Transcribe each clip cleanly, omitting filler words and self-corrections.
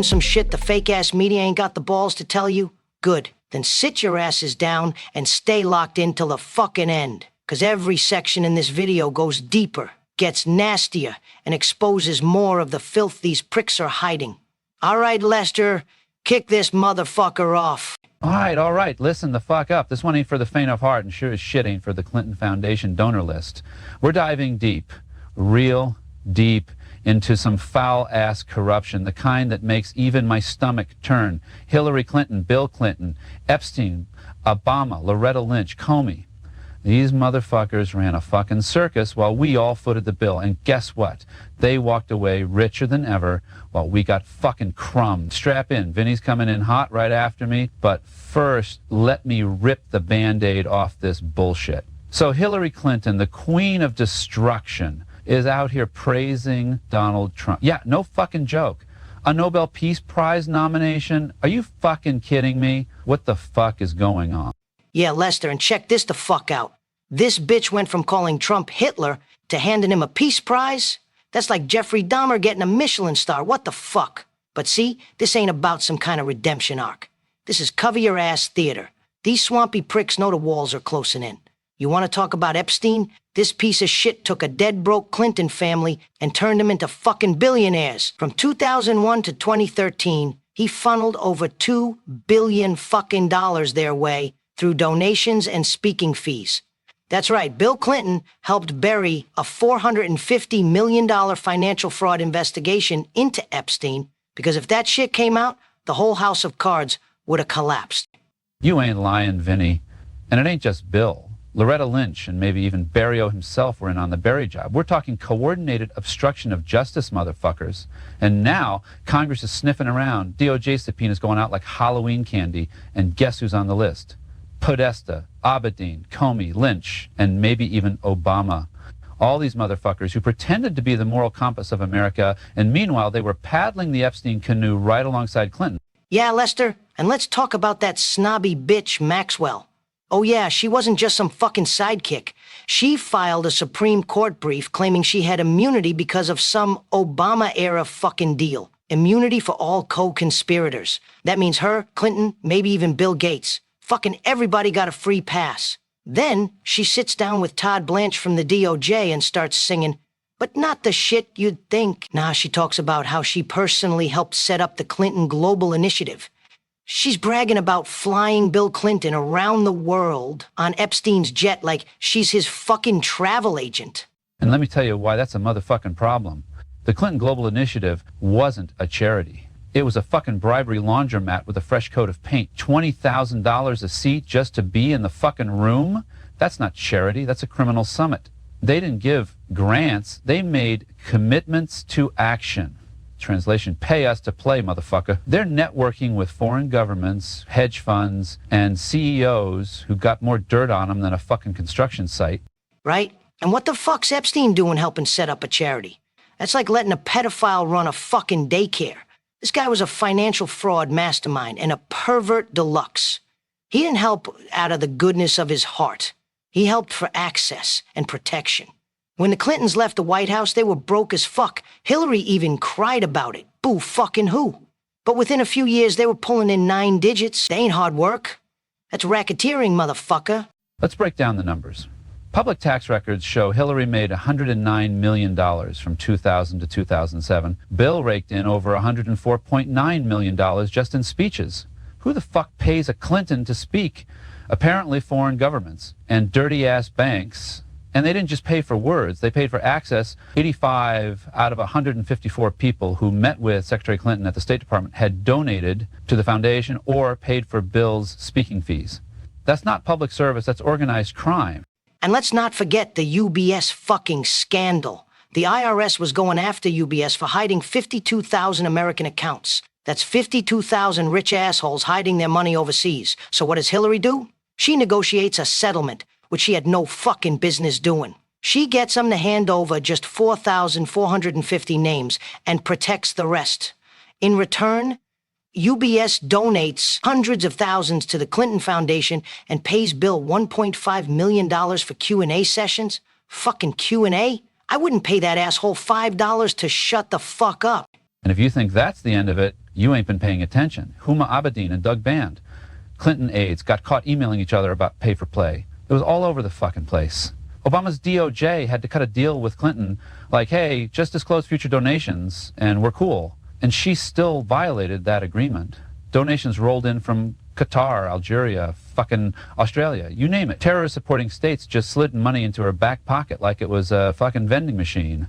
some shit the fake-ass media ain't got the balls to tell you? Good. Then sit your asses down and stay locked in till the fucking end. 'Cause every section in this video goes deeper, gets nastier, and exposes more of the filth these pricks are hiding. All right, Lester, kick this motherfucker off. All right, listen the fuck up. This one ain't for the faint of heart, and sure as shit ain't for the Clinton Foundation donor list. We're diving deep, real deep, into some foul-ass corruption, the kind that makes even my stomach turn. Hillary Clinton, Bill Clinton, Epstein, Obama, Loretta Lynch, Comey. These motherfuckers ran a fucking circus while we all footed the bill. And guess what? They walked away richer than ever while we got fucking crumbed. Strap in. Vinny's coming in hot right after me. But first, let me rip the Band-Aid off this bullshit. So Hillary Clinton, the queen of destruction, is out here praising Donald Trump. Yeah, no fucking joke. A Nobel Peace Prize nomination? Are you fucking kidding me? What the fuck is going on? Yeah, Lester, and check this the fuck out. This bitch went from calling Trump Hitler to handing him a peace prize? That's like Jeffrey Dahmer getting a Michelin star. What the fuck? But see, this ain't about some kind of redemption arc. This is cover-your-ass theater. These swampy pricks know the walls are closing in. You want to talk about Epstein? This piece of shit took a dead-broke Clinton family and turned them into fucking billionaires. From 2001 to 2013, he funneled over $2 billion fucking dollars their way through donations and speaking fees. That's right, Bill Clinton helped bury a $450 million financial fraud investigation into Epstein, because if that shit came out, the whole house of cards would have collapsed. You ain't lying, Vinny. And it ain't just Bill. Loretta Lynch and maybe even Barrio himself were in on the Berry job. We're talking coordinated obstruction of justice, motherfuckers. And now Congress is sniffing around. DOJ subpoenas going out like Halloween candy. And guess who's on the list? Podesta, Abedin, Comey, Lynch, and maybe even Obama. All these motherfuckers who pretended to be the moral compass of America, and meanwhile they were paddling the Epstein canoe right alongside Clinton. Yeah, Lester, and let's talk about that snobby bitch Maxwell. Oh yeah, she wasn't just some fucking sidekick. She filed a Supreme Court brief claiming she had immunity because of some Obama-era fucking deal. Immunity for all co-conspirators. That means her, Clinton, maybe even Bill Gates. Fucking everybody got a free pass. Then she sits down with Todd Blanche from the DOJ and starts singing, but not the shit you'd think. Nah, she talks about how she personally helped set up the Clinton Global Initiative. She's bragging about flying Bill Clinton around the world on Epstein's jet like she's his fucking travel agent. And let me tell you why that's a motherfucking problem. The Clinton Global Initiative wasn't a charity. It was a fucking bribery laundromat with a fresh coat of paint. $20,000 a seat just to be in the fucking room? That's not charity, that's a criminal summit. They didn't give grants, they made commitments to action. Translation, pay us to play, motherfucker. They're networking with foreign governments, hedge funds, and CEOs who got more dirt on them than a fucking construction site. Right? And what the fuck's Epstein doing helping set up a charity? That's like letting a pedophile run a fucking daycare. This guy was a financial fraud mastermind and a pervert deluxe. He didn't help out of the goodness of his heart. He helped for access and protection. When the Clintons left the White House, they were broke as fuck. Hillary even cried about it. Boo fucking who? But within a few years, they were pulling in 9 digits. They ain't hard work. That's racketeering, motherfucker. Let's break down the numbers. Public tax records show Hillary made $109 million from 2000 to 2007. Bill raked in over $104.9 million just in speeches. Who the fuck pays a Clinton to speak? Apparently foreign governments and dirty-ass banks. And they didn't just pay for words, they paid for access. 85 out of 154 people who met with Secretary Clinton at the State Department had donated to the foundation or paid for Bill's speaking fees. That's not public service, that's organized crime. And let's not forget the UBS fucking scandal. The IRS was going after UBS for hiding 52,000 American accounts. That's 52,000 rich assholes hiding their money overseas. So what does Hillary do? She negotiates a settlement, which she had no fucking business doing. She gets them to hand over just 4,450 names and protects the rest. In return, UBS donates hundreds of thousands to the Clinton Foundation and pays Bill $1.5 million for Q&A sessions. Fucking Q&A? I wouldn't pay that asshole $5 to shut the fuck up. And if you think that's the end of it, You ain't been paying attention. Huma Abedin and Doug Band, Clinton aides, got caught emailing each other about pay for play. It was all over the fucking place. Obama's DOJ had to cut a deal with Clinton, like, hey, just disclose future donations and we're cool. And she still violated that agreement. Donations rolled in from Qatar, Algeria, fucking Australia, you name it. Terrorist-supporting states just slid money into her back pocket like it was a fucking vending machine.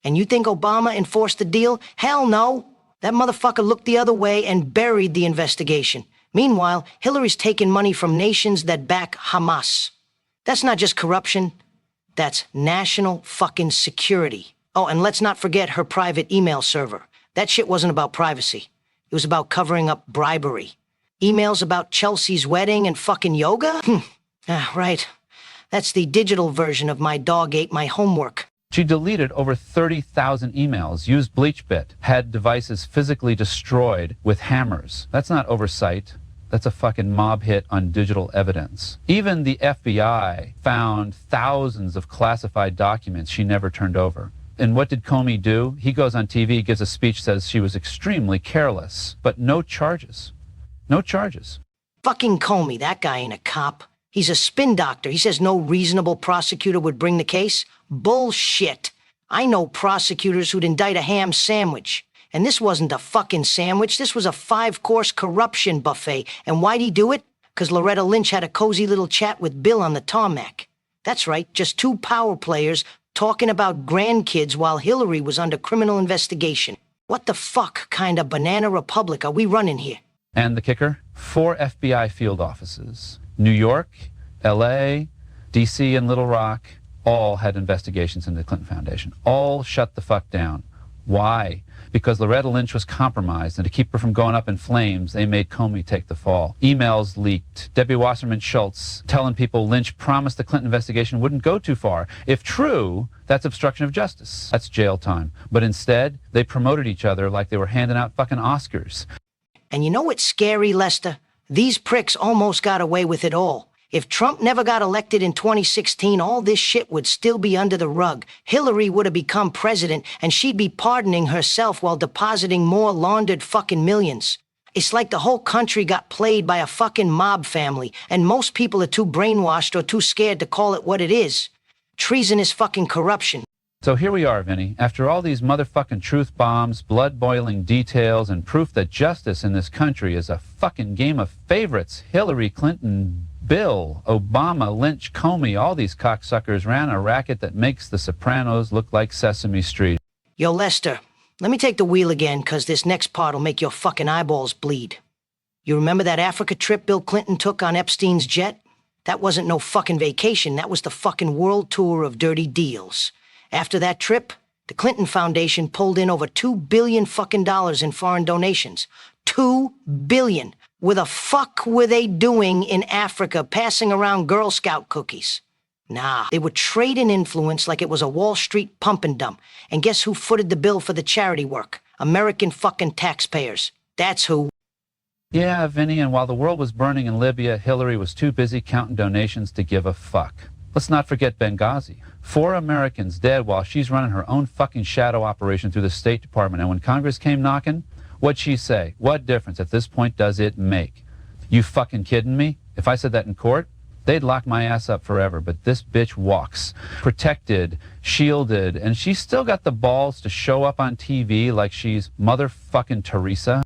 And you think Obama enforced the deal? Hell no. That motherfucker looked the other way and buried the investigation. Meanwhile, Hillary's taking money from nations that back Hamas. That's not just corruption. That's national fucking security. Oh, and let's not forget her private email server. That shit wasn't about privacy. It was about covering up bribery. Emails about Chelsea's wedding and fucking yoga? Right. That's the digital version of my dog ate my homework. She deleted over 30,000 emails, used BleachBit, had devices physically destroyed with hammers. That's not oversight. That's a fucking mob hit on digital evidence. Even the FBI found thousands of classified documents she never turned over. And what did Comey do? He goes on TV, gives a speech, says she was extremely careless, but no charges. No charges. Fucking Comey, that guy ain't a cop. He's a spin doctor. He says no reasonable prosecutor would bring the case. Bullshit. I know prosecutors who'd indict a ham sandwich. And this wasn't a fucking sandwich. This was a 5-course corruption buffet. And why'd he do it? 'Cause Loretta Lynch had a cozy little chat with Bill on the tarmac. That's right, just 2 power players talking about grandkids while Hillary was under criminal investigation. What the fuck kind of banana republic are we running here? And the kicker? 4 FBI field offices. New York, LA, DC, and Little Rock all had investigations into the Clinton Foundation. All shut the fuck down. Why? Because Loretta Lynch was compromised, and to keep her from going up in flames, they made Comey take the fall. Emails leaked. Debbie Wasserman Schultz telling people Lynch promised the Clinton investigation wouldn't go too far. If true, that's obstruction of justice. That's jail time. But instead, they promoted each other like they were handing out fucking Oscars. And you know what's scary, Lester? These pricks almost got away with it all. If Trump never got elected in 2016, all this shit would still be under the rug. Hillary would have become president, and she'd be pardoning herself while depositing more laundered fucking millions. It's like the whole country got played by a fucking mob family, and most people are too brainwashed or too scared to call it what it is. Treasonous fucking corruption. So here we are, Vinny. After all these motherfucking truth bombs, blood-boiling details, and proof that justice in this country is a fucking game of favorites, Hillary Clinton, Bill, Obama, Lynch, Comey, all these cocksuckers ran a racket that makes The Sopranos look like Sesame Street. Yo, Lester, let me take the wheel again, 'cause this next part'll make your fucking eyeballs bleed. You remember that Africa trip Bill Clinton took on Epstein's jet? That wasn't no fucking vacation. That was the fucking world tour of dirty deals. After that trip, the Clinton Foundation pulled in over $2 billion fucking dollars in foreign donations. $2 billion. What the fuck were they doing in Africa passing around Girl Scout cookies? Nah, they were trading influence like it was a Wall Street pump and dump. And guess who footed the bill for the charity work? American fucking taxpayers. That's who. Yeah, Vinny, and while the world was burning in Libya, Hillary was too busy counting donations to give a fuck. Let's not forget Benghazi. 4 Americans dead while she's running her own fucking shadow operation through the State Department. And when Congress came knocking, what'd she say? What difference at this point does it make? You fucking kidding me? If I said that in court, they'd lock my ass up forever. But this bitch walks, protected, shielded, and she's still got the balls to show up on TV like she's motherfucking Teresa.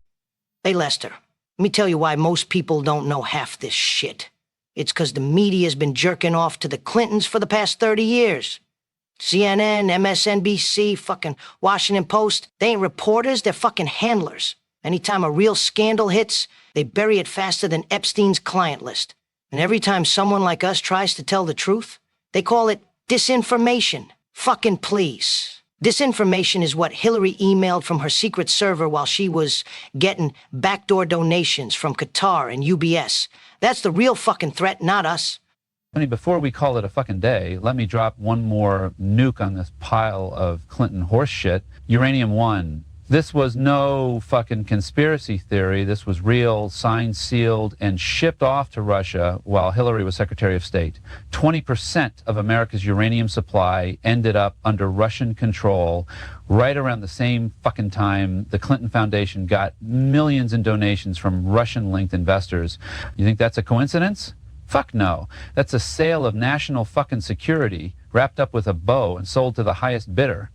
Hey, Lester, let me tell you why most people don't know half this shit. It's 'cause the media's been jerking off to the Clintons for the past 30 years. CNN, MSNBC, fucking Washington Post, they ain't reporters, they're fucking handlers. Anytime a real scandal hits, they bury it faster than Epstein's client list. And every time someone like us tries to tell the truth, they call it disinformation. Fucking please. Disinformation is what Hillary emailed from her secret server while she was getting backdoor donations from Qatar and UBS. That's the real fucking threat, not us. Vinny, before we call it a fucking day, let me drop one more nuke on this pile of Clinton horse shit. Uranium One, This was no fucking conspiracy theory. This was real, signed, sealed, and shipped off to Russia while Hillary was Secretary of State. 20% of America's uranium supply ended up under Russian control right around the same fucking time the Clinton Foundation got millions in donations from Russian-linked investors. You think that's a coincidence? Fuck no. That's a sale of national fucking security wrapped up with a bow and sold to the highest bidder.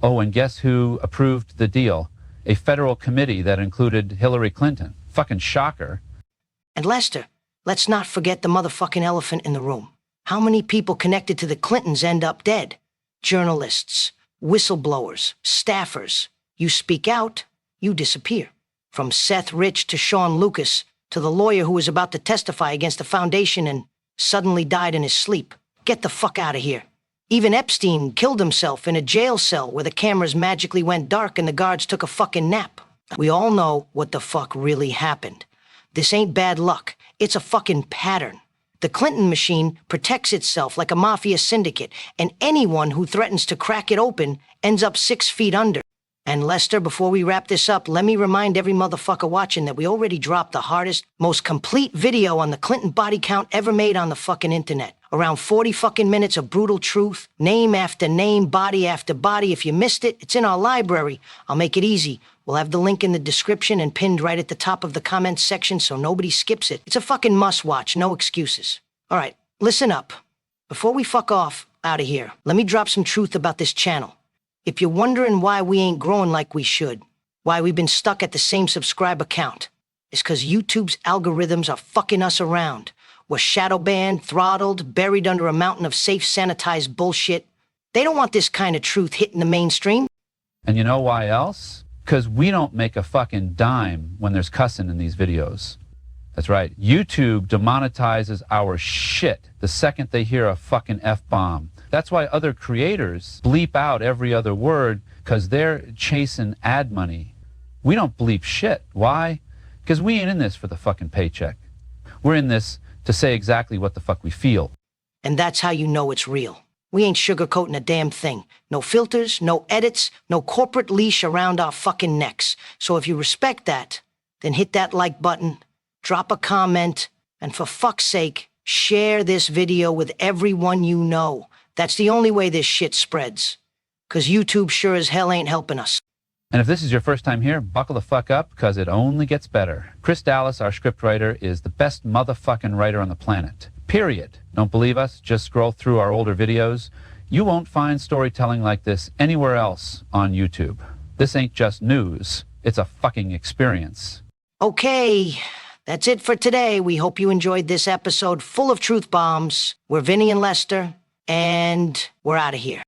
Oh, and guess who approved the deal? A federal committee that included Hillary Clinton. Fucking shocker. And Lester, let's not forget the motherfucking elephant in the room. How many people connected to the Clintons end up dead? Journalists, whistleblowers, staffers. You speak out, you disappear. From Seth Rich to Sean Lucas to the lawyer who was about to testify against the foundation and suddenly died in his sleep. Get the fuck out of here. Even Epstein killed himself in a jail cell where the cameras magically went dark and the guards took a fucking nap. We all know what the fuck really happened. This ain't bad luck. It's a fucking pattern. The Clinton machine protects itself like a mafia syndicate, and anyone who threatens to crack it open ends up 6 feet under. And Lester, before we wrap this up, let me remind every motherfucker watching that we already dropped the hardest, most complete video on the Clinton body count ever made on the fucking internet. Around 40 fucking minutes of brutal truth, name after name, body after body. If you missed it, it's in our library. I'll make it easy. We'll have the link in the description and pinned right at the top of the comments section so nobody skips it. It's a fucking must-watch, no excuses. All right, listen up. Before we fuck off out of here, let me drop some truth about this channel. If you're wondering why we ain't growing like we should, why we've been stuck at the same subscriber count, it's because YouTube's algorithms are fucking us around. We're shadow banned, throttled, buried under a mountain of safe, sanitized bullshit. They don't want this kind of truth hitting the mainstream. And you know why else? Because we don't make a fucking dime when there's cussing in these videos. That's right. YouTube demonetizes our shit the second they hear a fucking F-bomb. That's why other creators bleep out every other word, because they're chasing ad money. We don't bleep shit. Why? Because we ain't in this for the fucking paycheck. We're in this to say exactly what the fuck we feel. And that's how you know it's real. We ain't sugarcoating a damn thing. No filters, no edits, no corporate leash around our fucking necks. So if you respect that, then hit that like button, drop a comment, and for fuck's sake, share this video with everyone you know. That's the only way this shit spreads. 'Cause YouTube sure as hell ain't helping us. And if this is your first time here, buckle the fuck up, because it only gets better. Chris Dallas, our scriptwriter, is the best motherfucking writer on the planet. Period. Don't believe us? Just scroll through our older videos. You won't find storytelling like this anywhere else on YouTube. This ain't just news. It's a fucking experience. Okay, that's it for today. We hope you enjoyed this episode full of truth bombs. We're Vinny and Lester, and we're out of here.